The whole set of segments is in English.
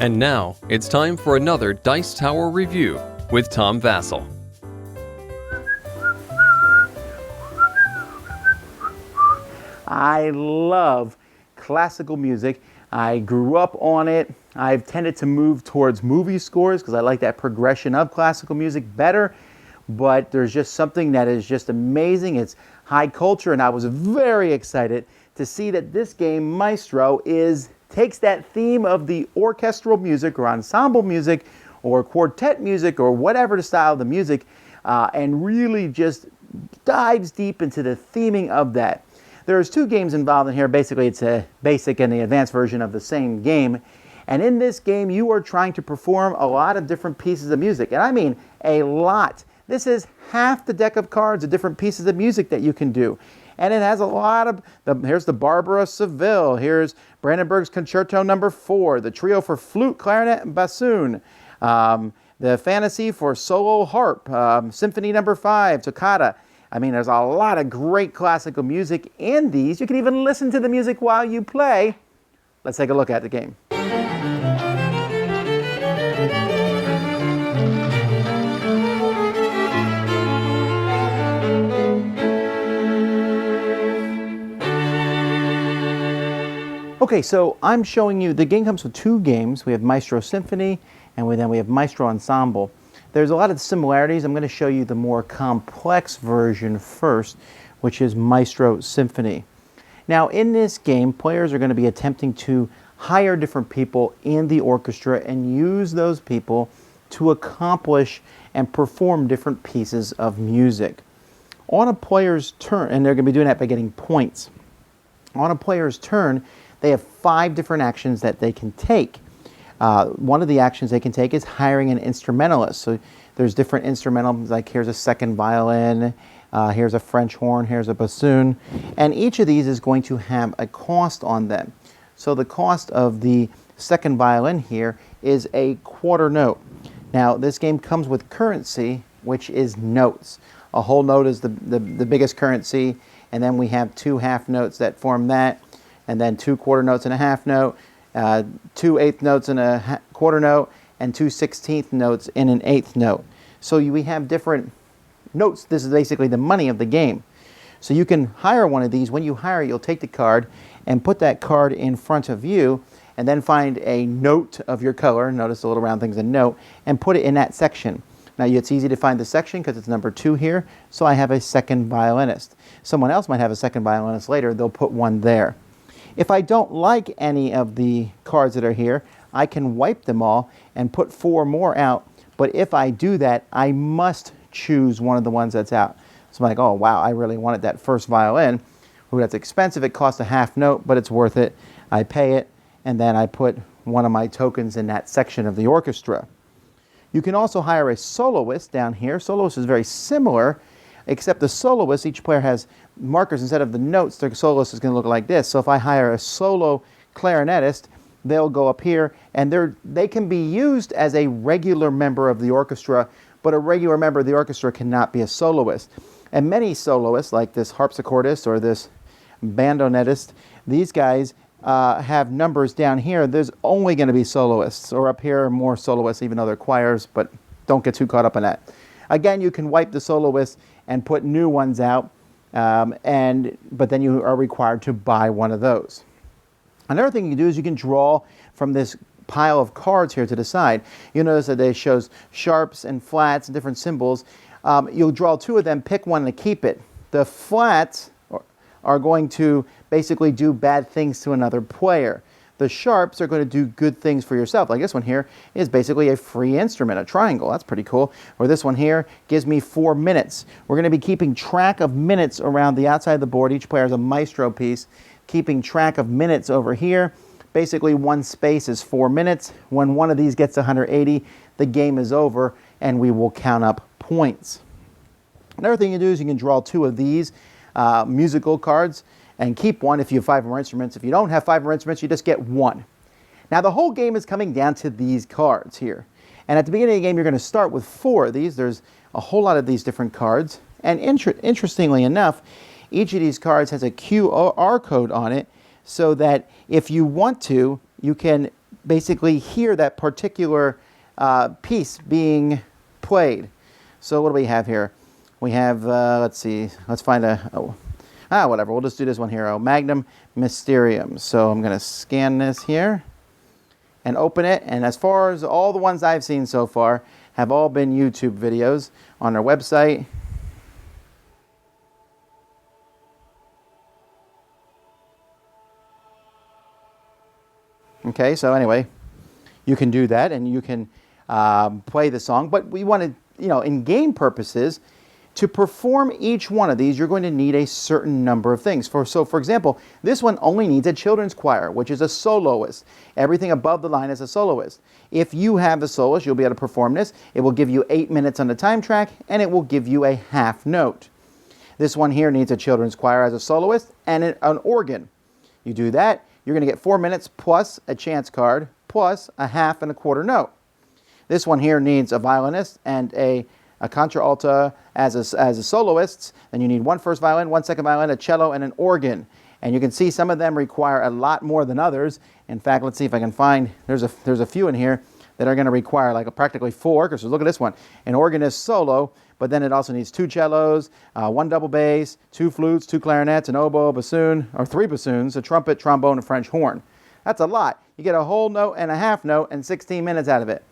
And now, it's time for another Dice Tower review with Tom Vasel. I love classical music. I grew up on it. I've tended to move towards movie scores because I like that progression of classical music better. But there's just something that is just amazing. It's high culture, and I was very excited to see that this game, Maestro, takes that theme of the orchestral music or ensemble music or quartet music or whatever the style of the music and really just dives deep into the theming of that. There's two games involved in here. Basically, it's a basic and the advanced version of the same game. And in this game, you are trying to perform a lot of different pieces of music. And I mean a lot. This is half the deck of cards of different pieces of music that you can do. And it has a lot of, here's the Barber of Seville, here's Brandenburg's Concerto No. 4, the trio for flute, clarinet, and bassoon, the Fantasy for solo harp, Symphony No. 5, Toccata. I mean, there's a lot of great classical music in these. You can even listen to the music while you play. Let's take a look at the game. Okay, so I'm showing you, the game comes with two games. We have Maestro Symphony, and then we have Maestro Ensemble. There's a lot of similarities. I'm going to show you the more complex version first, which is Maestro Symphony. Now, in this game, players are going to be attempting to hire different people in the orchestra and use those people to accomplish and perform different pieces of music. On a player's turn, and they're going to be doing that by getting points. On a player's turn, they have 5 different actions that they can take. One of the actions they can take is hiring an instrumentalist. So there's different instrumentals, like here's a second violin, here's a French horn, here's a bassoon, and each of these is going to have a cost on them. So the cost of the second violin here is a quarter note. Now this game comes with currency, which is notes. A whole note is the biggest currency, and then we have 2 half notes that form that, and then 2 quarter notes and a half note, 2 eighth notes and a quarter note, and 2 16th notes in an eighth note. So we have different notes. This is basically the money of the game. So you can hire one of these. When you hire, you'll take the card and put that card in front of you, and then find a note of your color. Notice the little round thing's a note, and put it in that section. Now it's easy to find the section because it's number 2 here. So I have a second violinist. Someone else might have a second violinist later. They'll put one there. If I don't like any of the cards that are here, I can wipe them all and put 4 more out. But if I do that, I must choose one of the ones that's out. So I'm like, oh wow, I really wanted that first violin. Ooh, that's expensive. It costs a half note, but it's worth it. I pay it, and then I put one of my tokens in that section of the orchestra. You can also hire a soloist down here. Soloist is very similar, except the soloist, each player has markers instead of the notes. The soloist is going to look like this. So if I hire a solo clarinetist, they'll go up here, and they can be used as a regular member of the orchestra, but a regular member of the orchestra cannot be a soloist. And many soloists, like this harpsichordist or this bandonettist, these guys have numbers down here. There's only going to be soloists, or up here more soloists, even though they're choirs, but don't get too caught up in that. Again, you can wipe the soloists and put new ones out, but then you are required to buy one of those. Another thing you can do is you can draw from this pile of cards here to the side. You'll notice that it shows sharps and flats and different symbols. You'll draw 2 of them, pick one to keep it. The flats are going to basically do bad things to another player. The sharps are going to do good things for yourself. Like this one here is basically a free instrument, a triangle. That's pretty cool. Or this one here gives me 4 minutes. We're going to be keeping track of minutes around the outside of the board. Each player has a maestro piece, keeping track of minutes over here. Basically, one space is 4 minutes. When one of these gets 180, the game is over, and we will count up points. Another thing you do is you can draw 2 of these musical cards and keep one if you have 5 or more instruments. If you don't have 5 or more instruments, you just get 1. Now the whole game is coming down to these cards here. And at the beginning of the game, you're going to start with 4 of these. There's a whole lot of these different cards. And interestingly enough, each of these cards has a QR code on it, so that if you want to, you can basically hear that particular piece being played. So what do we have here? We have, let's see, let's find whatever, we'll just do this one here, Magnum Mysterium. So I'm going to scan this here and open it, and as far as all the ones I've seen so far have all been YouTube videos on their website. Okay, so anyway, you can do that and you can play the song, but we want to, in game purposes, to perform each one of these, you're going to need a certain number of things. So for example, this one only needs a children's choir, which is a soloist. Everything above the line is a soloist. If you have the soloist, you'll be able to perform this. It will give you 8 minutes on the time track, and it will give you a half note. This one here needs a children's choir as a soloist and an organ. You do that, you're going to get 4 minutes plus a chance card, plus a half and a quarter note. This one here needs a violinist and a contralto as a soloist. Then you need one first violin, one second violin, a cello, and an organ. And you can see some of them require a lot more than others. In fact, let's see if I can find, there's a few in here that are going to require like practically 4, because look at this one. An organist solo, but then it also needs 2 cellos, 1 double bass, 2 flutes, 2 clarinets, an oboe, a bassoon, or 3 bassoons, a trumpet, trombone, and French horn. That's a lot. You get a whole note and a half note and 16 minutes out of it.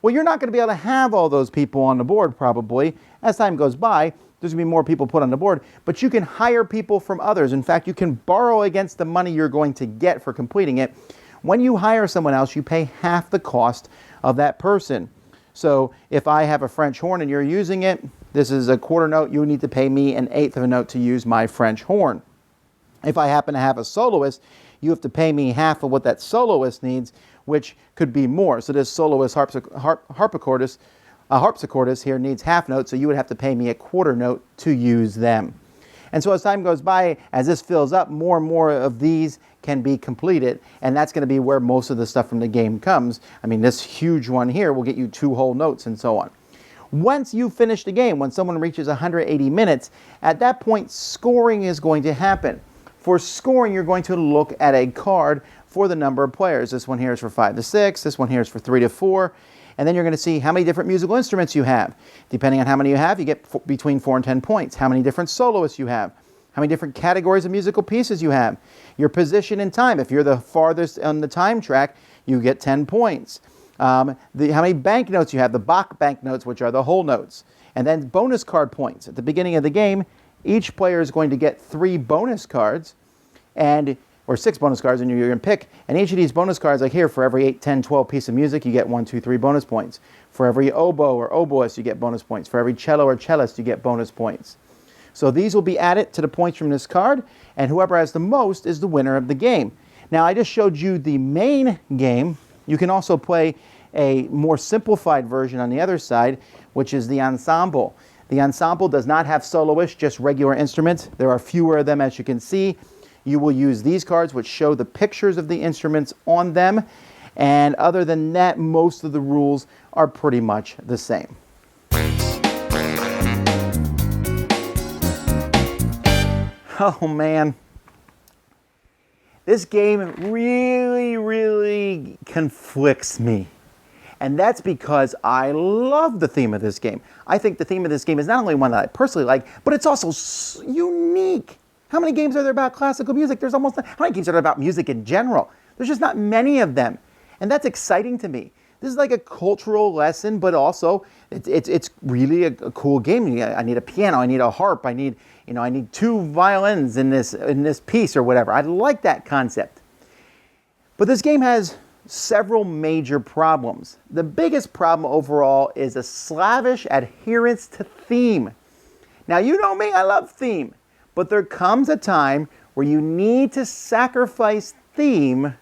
Well, you're not going to be able to have all those people on the board probably. As time goes by, there's going to be more people put on the board, but you can hire people from others. In fact, you can borrow against the money you're going to get for completing it. When you hire someone else, you pay half the cost of that person. So if I have a French horn and you're using it, this is a quarter note, you need to pay me an eighth of a note to use my French horn. If I happen to have a soloist, you have to pay me half of what that soloist needs, which could be more. So this soloist harpsichordist here needs half notes, so you would have to pay me a quarter note to use them. And so as time goes by, as this fills up, more and more of these can be completed, and that's going to be where most of the stuff from the game comes. I mean, this huge one here will get you 2 whole notes and so on. Once you finish the game, when someone reaches 180 minutes, at that point, scoring is going to happen. For scoring, you're going to look at a card for the number of players. This one here is for 5 to 6, this one here is for 3 to 4, and then you're going to see how many different musical instruments you have. Depending on how many you have, you get between 4 and 10 points. How many different soloists you have, how many different categories of musical pieces you have, your position in time. If you're the farthest on the time track, you get 10 points. How many banknotes you have, the Bach banknotes, which are the whole notes, and then bonus card points. At the beginning of the game, each player is going to get 3 bonus cards, or 6 bonus cards, and you're going to pick. And each of these bonus cards, like here, for every 8, 10, 12 piece of music, you get 1, 2, 3 bonus points. For every oboe or oboist, you get bonus points. For every cello or cellist, you get bonus points. So these will be added to the points from this card, and whoever has the most is the winner of the game. Now, I just showed you the main game. You can also play a more simplified version on the other side, which is the ensemble. The ensemble does not have soloists, just regular instruments. There are fewer of them, as you can see. You will use these cards, which show the pictures of the instruments on them. And other than that, most of the rules are pretty much the same. Oh man. This game really conflicts me. And that's because I love the theme of this game. I think the theme of this game is not only one that I personally like, but it's also unique. How many games are there about classical music? How many games are there about music in general? There's just not many of them. And that's exciting to me. This is like a cultural lesson, but also it's really a cool game. I need a piano, I need a harp, I need 2 violins in this piece or whatever. I like that concept. But this game has several major problems. The biggest problem overall is a slavish adherence to theme. Now, you know me, I love theme, but there comes a time where you need to sacrifice theme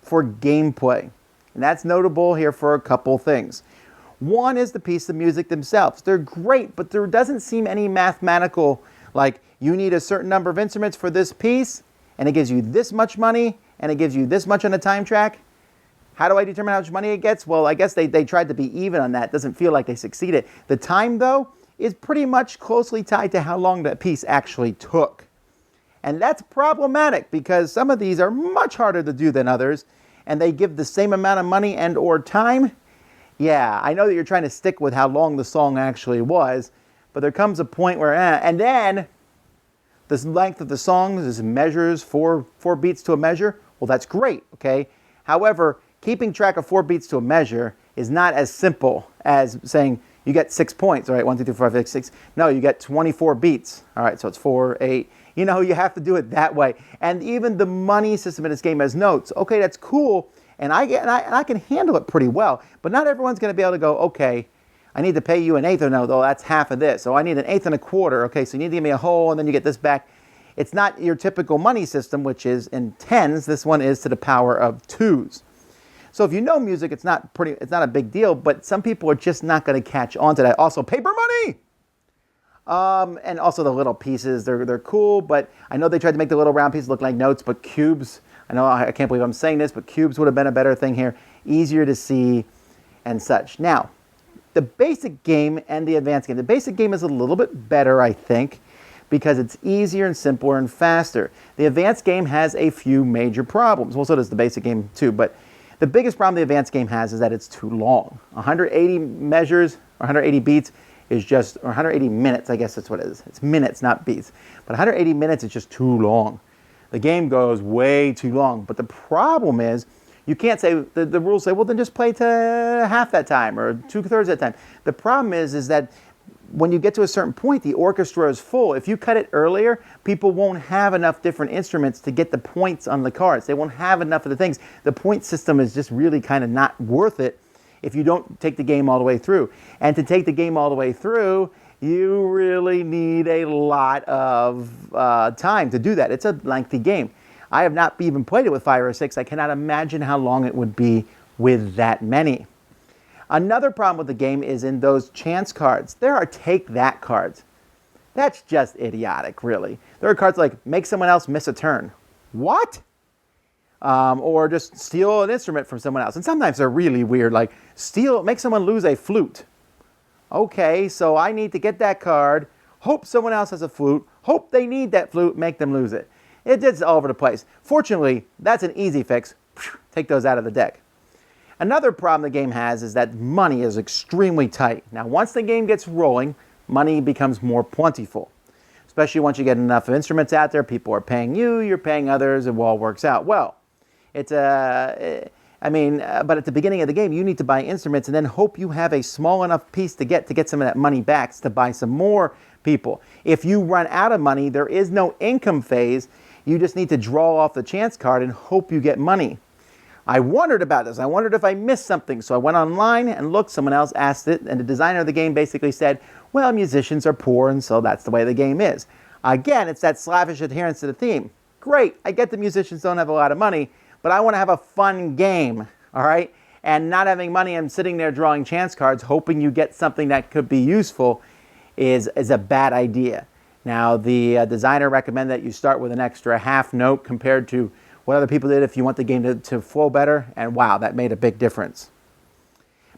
for gameplay. And that's notable here for a couple things. One is the piece of music themselves. They're great, but there doesn't seem any mathematical, like you need a certain number of instruments for this piece, and it gives you this much money, and it gives you this much on the time track. How do I determine how much money it gets? Well, I guess they tried to be even on that. It doesn't feel like they succeeded. The time, though, is pretty much closely tied to how long that piece actually took. And that's problematic because some of these are much harder to do than others. and they give the same amount of money and or time, yeah, I know that you're trying to stick with how long the song actually was, but there comes a point where, and then the length of the song is measures four beats to a measure. Well, that's great, okay? However, keeping track of 4 beats to a measure is not as simple as saying you get 6 points, all right? 1, 2, 3, 4, 5, 6, 6. No, you get 24 beats, all right? So it's 4, 8. You know, you have to do it that way. And even the money system in this game has notes. Okay, that's cool, and I can handle it pretty well. But not everyone's going to be able to go, okay, I need to pay you an eighth, or no, though that's half of this. So I need an eighth and a quarter. Okay, so you need to give me a whole, and then you get this back. It's not your typical money system, which is in tens. This one is to the power of 2s. So if you know music, it's not a big deal, but some people are just not going to catch on to that. Also, paper money! And also the little pieces, they're cool, but I know they tried to make the little round pieces look like notes, but cubes, I can't believe I'm saying this, but cubes would have been a better thing here. Easier to see and such. Now, the basic game and the advanced game. The basic game is a little bit better, I think, because it's easier and simpler and faster. The advanced game has a few major problems. Well, so does the basic game too, but the biggest problem the advanced game has is that it's too long. 180 measures, or 180 beats is just, or 180 minutes, I guess that's what it is. It's minutes, not beats. But 180 minutes is just too long. The game goes way too long. But the problem is, you can't say, the rules say, well, then just play to half that time or 2/3 that time. The problem is that when you get to a certain point, the orchestra is full. If you cut it earlier, people won't have enough different instruments to get the points on the cards. They won't have enough of the things. The point system is just really kind of not worth it if you don't take the game all the way through. And to take the game all the way through, you really need a lot of time to do that. It's a lengthy game. I have not even played it with 5 or 6. I cannot imagine how long it would be with that many. Another problem with the game is in those chance cards. There are take that cards. That's just idiotic, really. There are cards like make someone else miss a turn. What? Or just steal an instrument from someone else. And sometimes they're really weird, like make someone lose a flute. Okay, so I need to get that card, hope someone else has a flute, hope they need that flute, make them lose it. It's all over the place. Fortunately, that's an easy fix. Take those out of the deck. Another problem the game has is that money is extremely tight. Now, once the game gets rolling, money becomes more plentiful. Especially once you get enough instruments out there, people are paying you, you're paying others, it all works out well. But at the beginning of the game, you need to buy instruments and then hope you have a small enough piece to get some of that money back to buy some more people. If you run out of money, there is no income phase. You just need to draw off the chance card and hope you get money. I wondered about this. I wondered if I missed something. So I went online and looked. Someone else asked it, and the designer of the game basically said, well, musicians are poor, and so that's the way the game is. Again, it's that slavish adherence to the theme. Great. I get the musicians don't have a lot of money, but I want to have a fun game, all right? And not having money and sitting there drawing chance cards, hoping you get something that could be useful is a bad idea. Now, the designer recommended that you start with an extra half note compared to what other people did if you want the game to flow better, and wow, that made a big difference.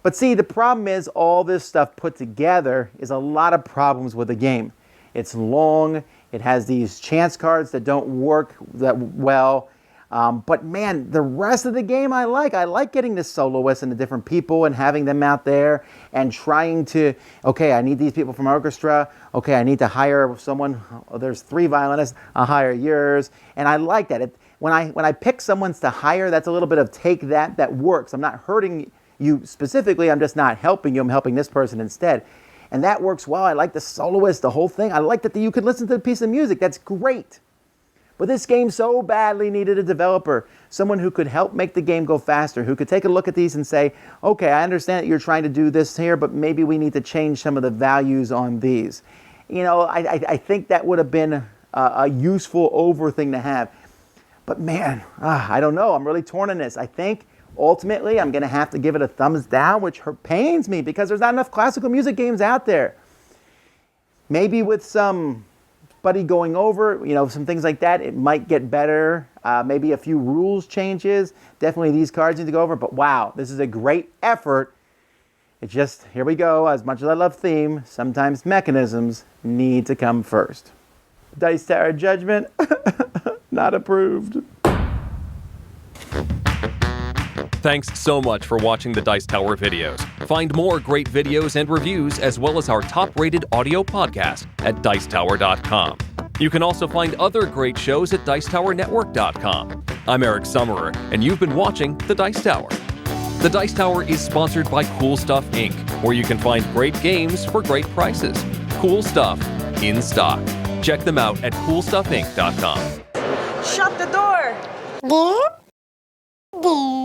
But see, the problem is all this stuff put together is a lot of problems with the game. It's long, it has these chance cards that don't work that well, but man, the rest of the game I like. I like getting the soloists and the different people and having them out there and trying to, okay, I need these people from orchestra. Okay, I need to hire someone. Oh, there's 3 violinists. I'll hire yours. And I like that. When I pick someone's to hire, that's a little bit of take that works. I'm not hurting you specifically. I'm just not helping you. I'm helping this person instead. And that works well. I like the soloist, the whole thing. I like that you could listen to the piece of music. That's great. But this game so badly needed a developer, someone who could help make the game go faster, who could take a look at these and say, okay, I understand that you're trying to do this here, but maybe we need to change some of the values on these. You know, I think that would have been a useful thing to have. But man, I don't know. I'm really torn on this. I think ultimately I'm going to have to give it a thumbs down, which pains me because there's not enough classical music games out there. Maybe with some going over, some things like that, it might get better. Maybe a few rules changes. Definitely these cards need to go over. But wow, this is a great effort. It's just, here we go. As much as I love theme, sometimes mechanisms need to come first. Dice Tower Judgment, not approved. Thanks so much for watching the Dice Tower videos. Find more great videos and reviews, as well as our top-rated audio podcast at Dicetower.com. You can also find other great shows at Dicetowernetwork.com. I'm Eric Summerer, and you've been watching The Dice Tower. The Dice Tower is sponsored by Cool Stuff Inc., where you can find great games for great prices. Cool Stuff, in stock. Check them out at CoolStuffInc.com. Shut the door! There?